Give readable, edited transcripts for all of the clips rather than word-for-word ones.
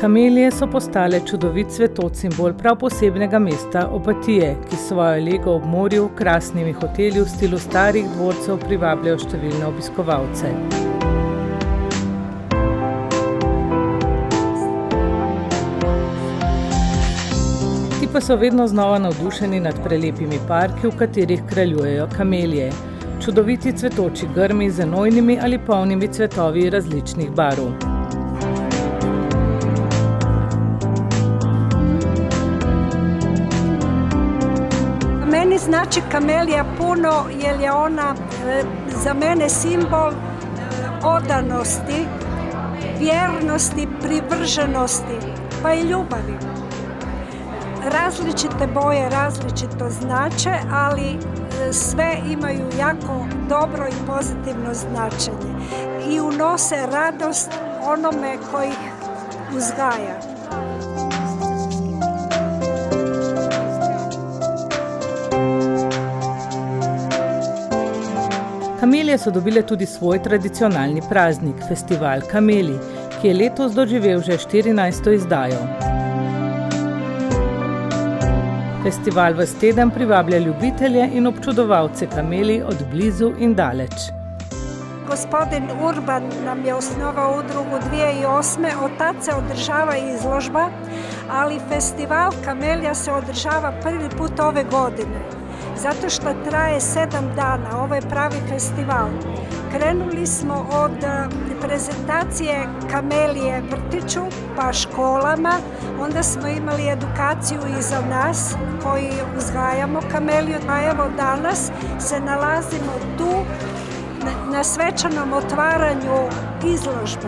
Kamelije so postale čudovit cvetov simbol prav posebnega mesta Opatije, ki svojo lego ob morju, krasnimi hoteli v stilu starih dvorcev privabljajo številne obiskovalce. Ti pa so vedno znova navdušeni nad prelepimi parki, v katerih kraljujejo kamelije. Čudoviti cvetoči grmi z enojnimi ali polnimi cvetovi različnih barv. Meni znači kamelija puno jer je ona za mene simbol odanosti, vjernosti, privrženosti pa i ljubavi. Različite boje različito znače, ali sve imaju jako dobro i pozitivno značenje i unose radost onome koji ih uzgaja. Kamelije so dobile tudi svoj tradicionalni praznik, festival Kamelij, ki je letos doživel že 14. izdajo. Festival ves teden privablja ljubitelje in občudovalce kamelij od blizu in daleč. Gospodin Urban nam je osnovao udrugu 2008. Od tad se održava izložba, ali festival kamelija se održava prvi put ove godine. Zato što traje 7 dana, ovo je pravi festival. Krenuli smo od prezentacije kamelije vrtiću pa školama, onda smo imali edukaciju i za nas koji uzgajamo kameliju. A evo danas se nalazimo tu na svečanom otvaranju izložbe.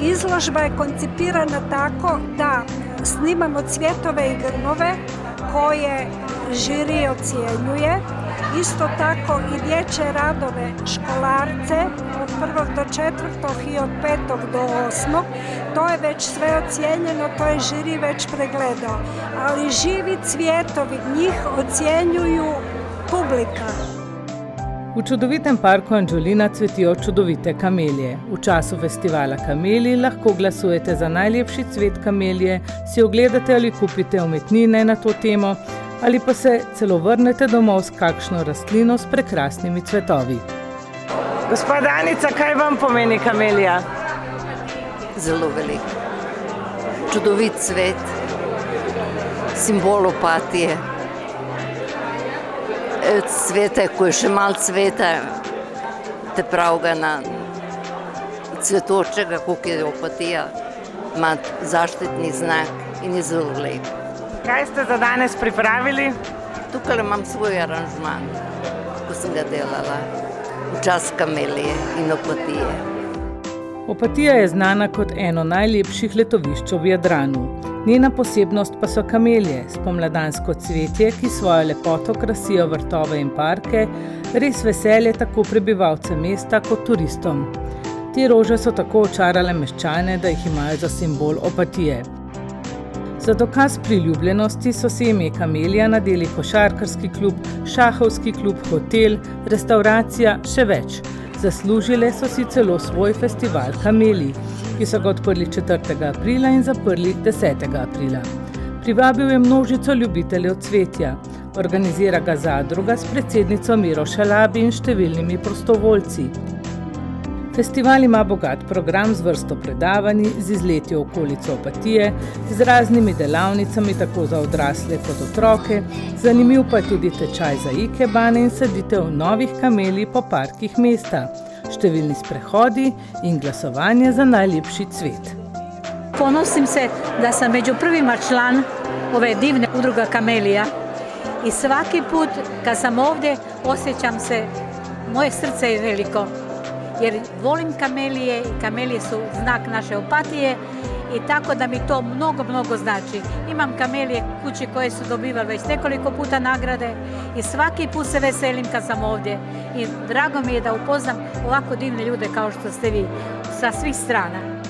Izložba je koncipirana tako da snimamo cvjetove i grmove koje žiri ocjenjuje. Isto tako i dječje radove školarce od 1. do 4. i od 5. do 8. To je već sve ocijenjeno, to je žiri već pregledao. Ali živi cvjetovi, njih ocjenjuju publika. V čudovitem parku Anđelina cvetijo čudovite kamelije. V času festivala Kamelij lahko glasujete za najlepši cvet kamelije, si ogledate ali kupite umetnine na to temo, ali pa se celo vrnete domov s kakšno rastlino s prekrasnimi cvetovi. Gospa Danica, kaj vam pomeni kamelija? Zelo veliko. Čudovit cvet, simbol Opatije. Cvete, ko je še malo cveta, te pravga na cvetočega, koliko je Opatija, ima zaštitni znak in je zelo lep. Kaj ste za danes pripravili? Tukaj imam svoj aranžman, ko sem ga delala, v čas kamelije in Opatije. Opatija je znana kot eno najlepših letovišč ob Jadranu. Njena posebnost pa so kamelije, spomladansko cvetje, ki svojo lepoto krasijo vrtove in parke, res veselje tako prebivalcem mesta kot turistom. Te rože so tako očarale meščane, da jih imajo za simbol Opatije. Za dokaz priljubljenosti so si ime kamelija nadeli košarkarski klub, šahovski klub, hotel, restauracija, še več. Zaslužile so si celo svoj festival Kamelij, ki so ga odprli 4. aprila in zaprli 10. aprila. Privabil je množico ljubiteljev cvetja. Organizira ga zadruga s predsednico Miro Šalabi in številnimi prostovoljci. Festival ima bogat program z vrsto predavanj, z izleti v okolico Opatije, z raznimi delavnicami tako za odrasle kot otroke, zanimiv pa je tudi tečaj za ikebane in saditev novih kamelij po parkih mesta, številni sprehodi in glasovanje za najlepši cvet. Ponosim se da sam među prvima član ove divne udruga Kamelija i svaki put kad sam ovdje osjećam se, moje srce je veliko. Jer volim kamelije i kamelije su znak naše Opatije i tako da mi to mnogo znači. Imam kamelije kući koje su dobivali već nekoliko puta nagrade i svaki put se veselim kad sam ovdje. I drago mi je da upoznam ovako divne ljude kao što ste vi, sa svih strana.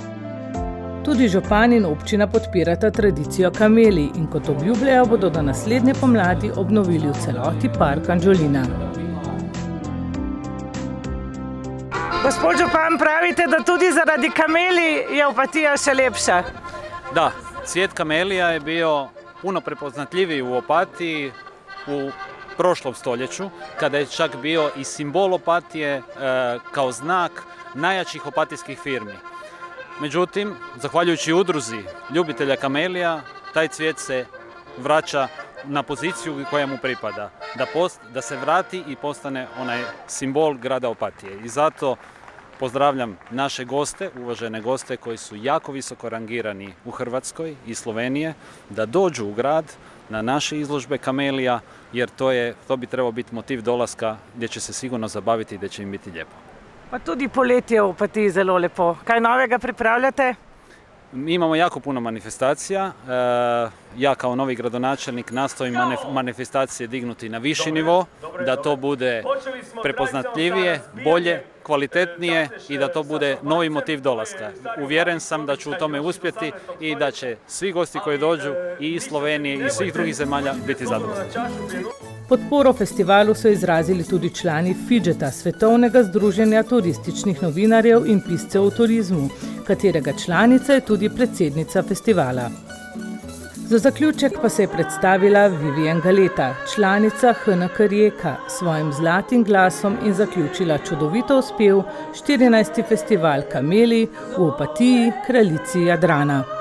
Tudi župan in občina podpirata tradicijo kamelij in kot obljubljajo, bodo do naslednje pomladi obnovili v celoti park Anđelina. Gospod župan, pravite, da tudi zaradi kamelij je Opatija še lepša. Da, cvijet kamelija je bio puno prepoznatljiviji u Opatiji u prošlom stoljeću, kada je čak bio i simbol Opatije kao znak najjačih opatijskih firmi. Međutim, zahvaljujući udruzi ljubitelja kamelija, taj cvijet se vraća na poziciju koja mu pripada, da se vrati i postane onaj simbol grada Opatije. I zato pozdravljam naše goste, uvažene goste koji su jako visoko rangirani u Hrvatskoj i Slovenije, da dođu u grad na naše izložbe kamelija, jer to bi trebao biti motiv dolaska gdje će se sigurno zabaviti i gdje će im biti lijepo. Pa tudi poletje v Opatiji zelo lepo. Kaj novega pripravljate? Mi imamo jako puno manifestacija. Ja kao novi gradonačelnik nastojim manifestacije dignuti na viši nivo, da to bude prepoznatljivije, bolje, kvalitetnije i da to bude novi motiv dolaska. Uvjeren sam da ću u tome uspjeti i da će svi gosti koji dođu i iz Slovenije i svih drugih zemalja biti zadovoljni. Podporo festivalu so izrazili tudi člani Fidžeta, svetovnega združenja turističnih novinarjev in piscev v turizmu, katerega članica je tudi predsednica festivala. Za zaključek pa se je predstavila Vivian Galeta, članica HNK Rijeka, s svojim zlatim glasom in zaključila čudovito uspel 14. festival kamelij v Opatiji, kraljici Jadrana.